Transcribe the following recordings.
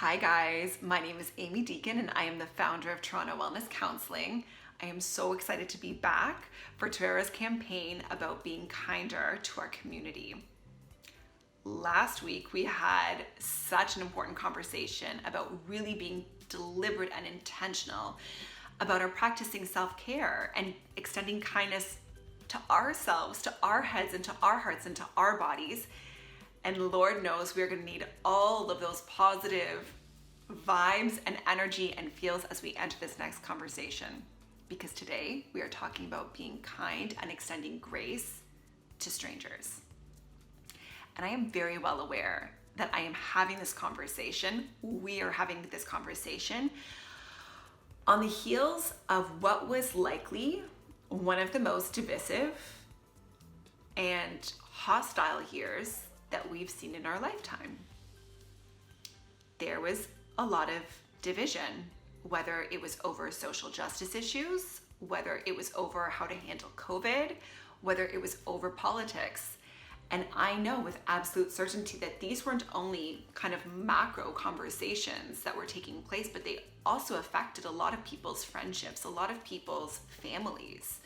Hi guys, my name is Amy Deacon and I am the founder of Toronto Wellness Counselling. I am so excited to be back for Tara's campaign about being kinder to our community. Last week we had such an important conversation about really being deliberate and intentional about our practicing self-care and extending kindness to ourselves, to our heads and to our hearts and to our bodies. And Lord knows we're going to need all of those positive vibes and energy and feels as we enter this next conversation. Because today we are talking about being kind and extending grace to strangers. And I am very well aware that I am having this conversation. We are having this conversation on the heels of what was likely one of the most divisive and hostile years that we've seen in our lifetime. There was a lot of division, whether it was over social justice issues, whether it was over how to handle COVID, whether it was over politics. And I know with absolute certainty that these weren't only kind of macro conversations that were taking place, but they also affected a lot of people's friendships, a lot of people's families.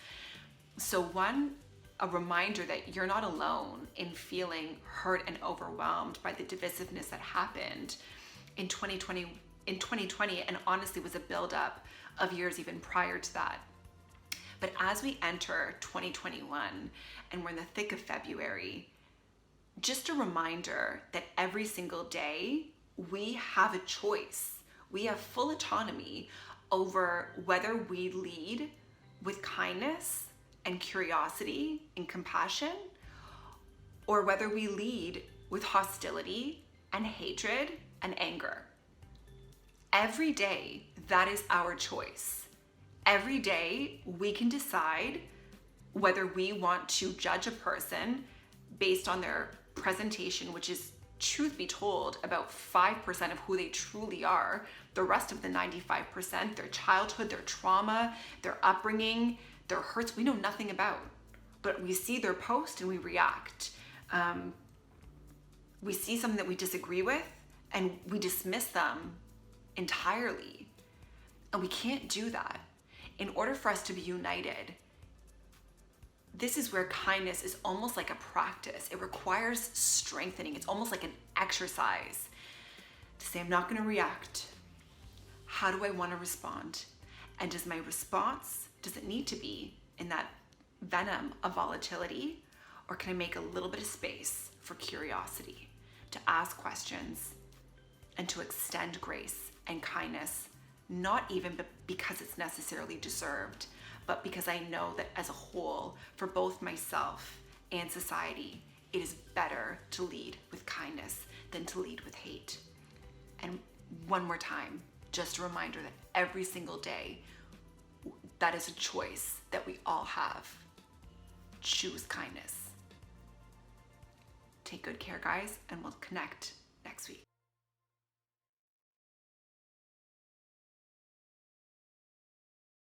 So a reminder that you're not alone in feeling hurt and overwhelmed by the divisiveness that happened in 2020, and honestly was a buildup of years even prior to that. But as we enter 2021 and we're in the thick of February, just a reminder that every single day we have a choice. We have full autonomy over whether we lead with kindness and curiosity and compassion, or whether we lead with hostility and hatred and anger. Every day, that is our choice. Every day, we can decide whether we want to judge a person based on their presentation, which is, truth be told, about 5% of who they truly are. The rest of the 95%, their childhood, their trauma, their upbringing, their hurts, we know nothing about, but we see their post and we react. We see something that we disagree with and we dismiss them entirely. And we can't do that. In order for us to be united, this is where kindness is almost like a practice. It requires strengthening. It's almost like an exercise to say, I'm not going to react. How do I want to respond? And does my response, does it need to be in that venom of volatility, or can I make a little bit of space for curiosity, to ask questions and to extend grace and kindness, not even because it's necessarily deserved, but because I know that as a whole, for both myself and society, it is better to lead with kindness than to lead with hate. And one more time, just a reminder that every single day, that is a choice that we all have. Choose kindness. Take good care, guys, and we'll connect next week.